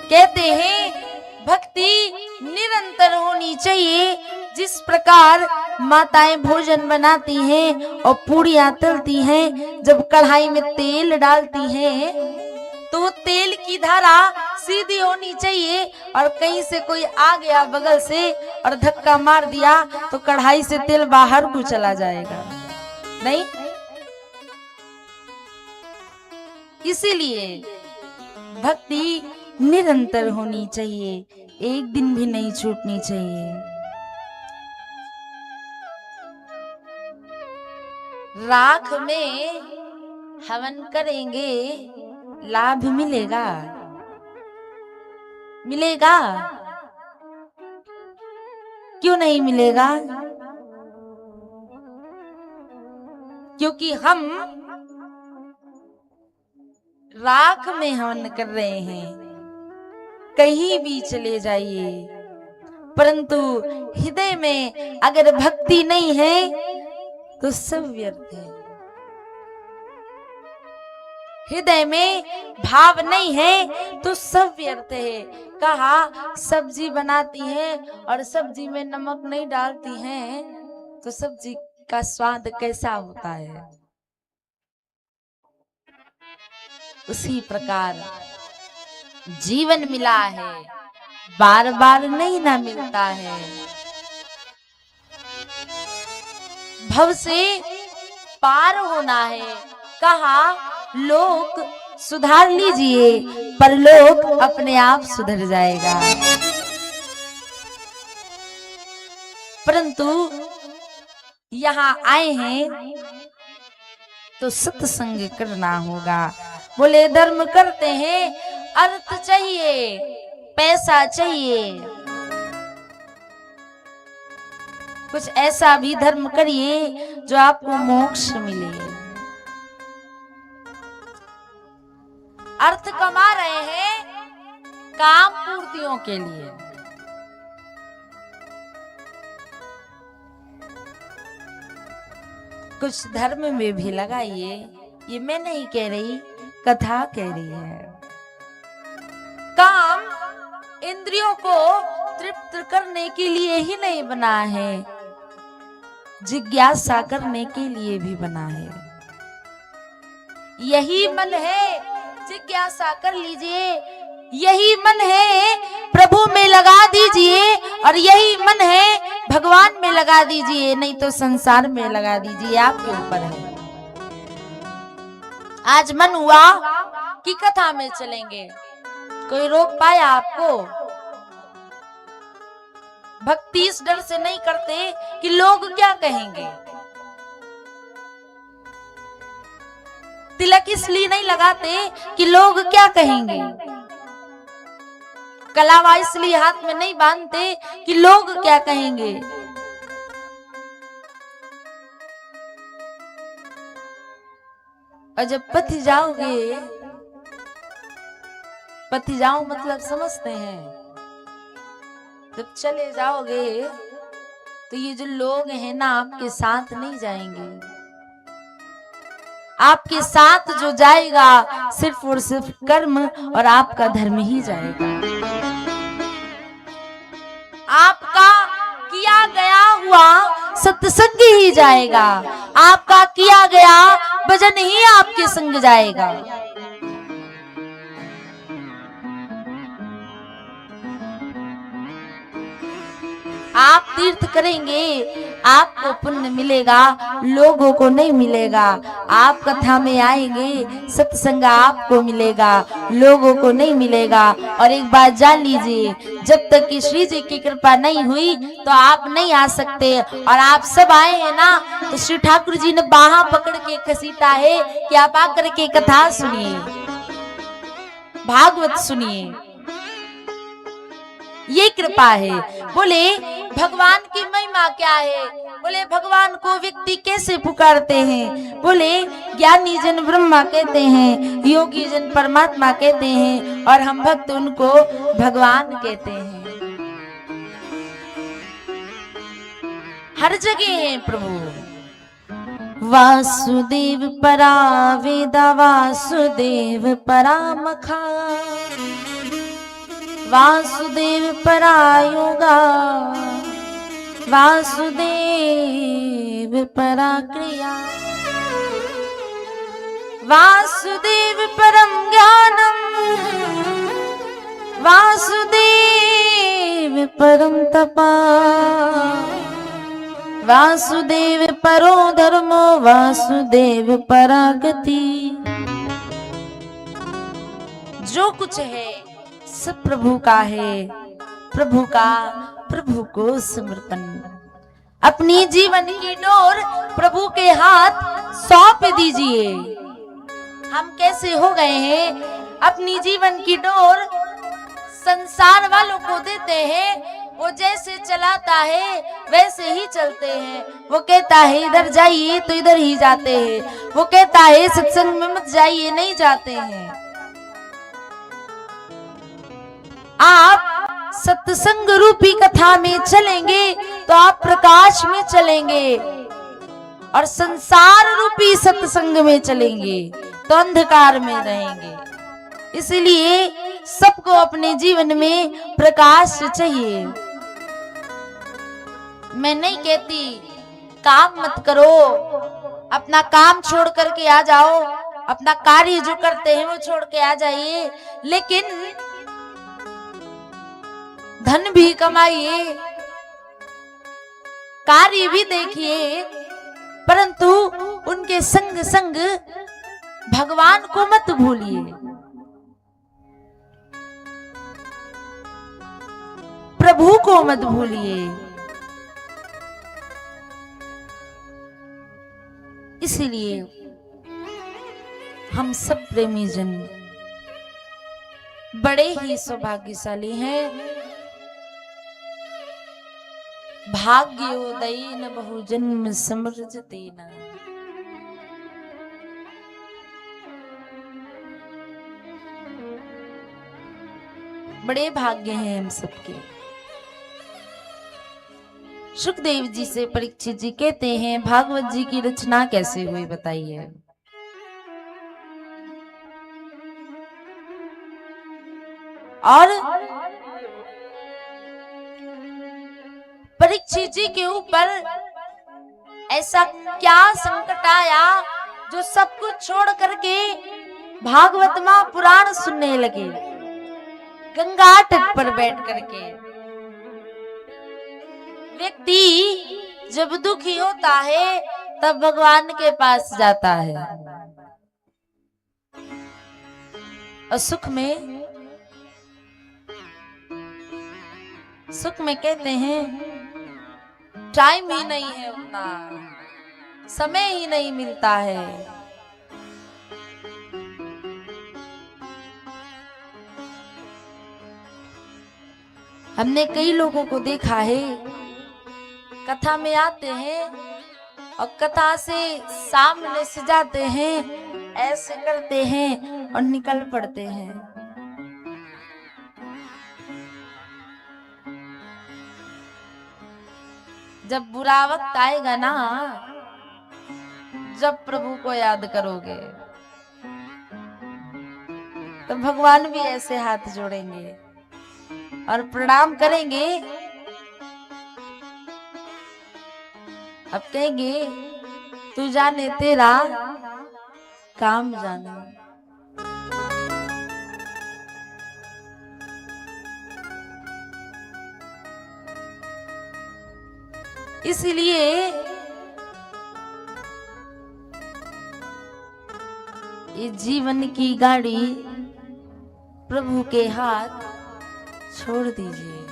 कहते हैं भक्ति निरंतर होनी चाहिए। जिस प्रकार माताएं भोजन बनाती हैं और पूड़ियां तलती हैं, जब कढ़ाई में तेल डालती हैं तो वो तेल की धारा सीधी होनी चाहिए, और कहीं से कोई आ गया बगल से और धक्का मार दिया तो कढ़ाई से तेल बाहर को चला जाएगा, नहीं। इसीलिए भक्ति निरंतर होनी चाहिए, एक दिन भी नहीं छूटनी चाहिए। राख में हवन करेंगे, लाभ मिलेगा? मिलेगा? क्यों नहीं मिलेगा? क्योंकि हम राख में हवन कर रहे हैं। कहीं भी चले जाइए, परंतु हृदय में अगर भक्ति नहीं है तो सब व्यर्थ है। हृदय में भाव नहीं है तो सब व्यर्थ है। कहा सब्जी बनाती है और सब्जी में नमक नहीं डालती है तो सब्जी का स्वाद कैसा होता है? उसी प्रकार जीवन मिला है, बार बार नहीं ना मिलता है। भव से पार होना है। कहा लोक सुधार लीजिए, परलोक अपने आप सुधर जाएगा। परंतु यहाँ आए हैं तो सत्संग करना होगा। बोले धर्म करते हैं, अर्थ चाहिए, पैसा चाहिए, कुछ ऐसा भी धर्म करिए जो आपको मोक्ष मिले। अर्थ कमा रहे हैं काम पूर्तियों के लिए, कुछ धर्म में भी लगाइए। ये मैं नहीं कह रही, कथा कह रही है। काम इंद्रियों को तृप्त करने के लिए ही नहीं बना है, जिज्ञासा करने के लिए भी बना है। यही मन है, जिज्ञासा कर लीजिए। यही मन है, प्रभु में लगा दीजिए, और यही मन है, भगवान में लगा दीजिए, नहीं तो संसार में लगा दीजिए। आपके ऊपर है। आज मन हुआ कि कथा में चलेंगे, कोई रोक पाया आपको? भक्ति इस डर से नहीं करते कि लोग क्या कहेंगे। तिलक इसलिए नहीं लगाते कि लोग क्या कहेंगे। कलावा इसलिए हाथ में नहीं बांधते कि लोग क्या कहेंगे। और जब पति जाओगे, पति जाओ मतलब समझते हैं, जब चले जाओगे तो ये जो लोग हैं ना आपके साथ नहीं जाएंगे। आपके साथ जो जाएगा सिर्फ और सिर्फ कर्म और आपका धर्म ही जाएगा। आपका किया गया हुआ सत्संग ही जाएगा, आपका किया गया भजन ही आपके संग जाएगा। आप तीर्थ करेंगे, आपको पुण्य मिलेगा, लोगों को नहीं मिलेगा। आप कथा में आएंगे, सत्संग आपको मिलेगा, लोगों को नहीं मिलेगा। और एक बात जान लीजिए, जब तक कि श्री जी की कृपा नहीं हुई तो आप नहीं आ सकते। और आप सब आए हैं ना, तो श्री ठाकुर जी ने बाहा पकड़ के घसीटा है कि आप आकर के कथा सुनिए, भागवत सुनिए, ये कृपा है। बोले भगवान की महिमा क्या है? बोले भगवान को व्यक्ति कैसे पुकारते हैं? बोले ज्ञानी जन ब्रह्मा कहते हैं, योगी जन परमात्मा कहते हैं, और हम भक्त उनको भगवान कहते हैं। हर जगह है प्रभु। वासुदेव परा वेदा, वासुदेव परा मखा, वासुदेव परायोगा वासुदेव परा क्रिया वासुदेव परम ज्ञानम वासुदेव परम तपा वासुदेव परो धर्मो वासुदेव परागति। जो कुछ है सब प्रभु का है, प्रभु का प्रभु को समर्पण। अपनी जीवन की डोर प्रभु के हाथ सौंप दीजिए। हम कैसे हो गए हैं, अपनी जीवन की डोर संसार वालों को देते हैं, वो जैसे चलाता है वैसे ही चलते हैं। वो कहता है इधर जाइए तो इधर ही जाते हैं, वो कहता है सत्संग में मत जाइए, नहीं जाते हैं। आप सत्संग रूपी कथा में चलेंगे तो आप प्रकाश में चलेंगे, और संसार रूपी सत्संग में चलेंगे तो अंधकार में रहेंगे। इसलिए सबको अपने जीवन में प्रकाश चाहिए। मैं नहीं कहती काम मत करो, अपना काम छोड़ करके आ जाओ, अपना कार्य जो करते हैं वो छोड़ के आ जाइए, लेकिन धन भी कमाइए, कार्य भी देखिए, परंतु उनके संग संग भगवान को मत भूलिए। प्रभु को मत भूलिए। इसलिए हम सब प्रेमी जन बड़े ही सौभाग्यशाली हैं। भाग्योदयेन बहुजन्म समृजतेन। बड़े भाग्य हैं हम सबके। सुखदेव जी से परीक्षित जी कहते हैं भागवत जी की रचना कैसे हुई बताइए। और परीक्षित जी के ऊपर ऐसा क्या संकट आया जो सब कुछ छोड़ करके भागवत महापुराण सुनने लगे, गंगा तट पर बैठ करके। व्यक्ति जब दुखी होता है तब भगवान के पास जाता है, और सुख में कहते हैं टाइम ही नहीं है, उतना समय ही नहीं मिलता है। हमने कई लोगों को देखा है कथा में आते हैं और कथा से सामने से जाते हैं, ऐसे करते हैं और निकल पड़ते हैं। जब बुरा वक्त आएगा ना, जब प्रभु को याद करोगे तो भगवान भी ऐसे हाथ जोड़ेंगे और प्रणाम करेंगे। अब कहेंगे तू जाने तेरा काम जाने। इसलिए ये जीवन की गाड़ी प्रभु के हाथ छोड़ दीजिए।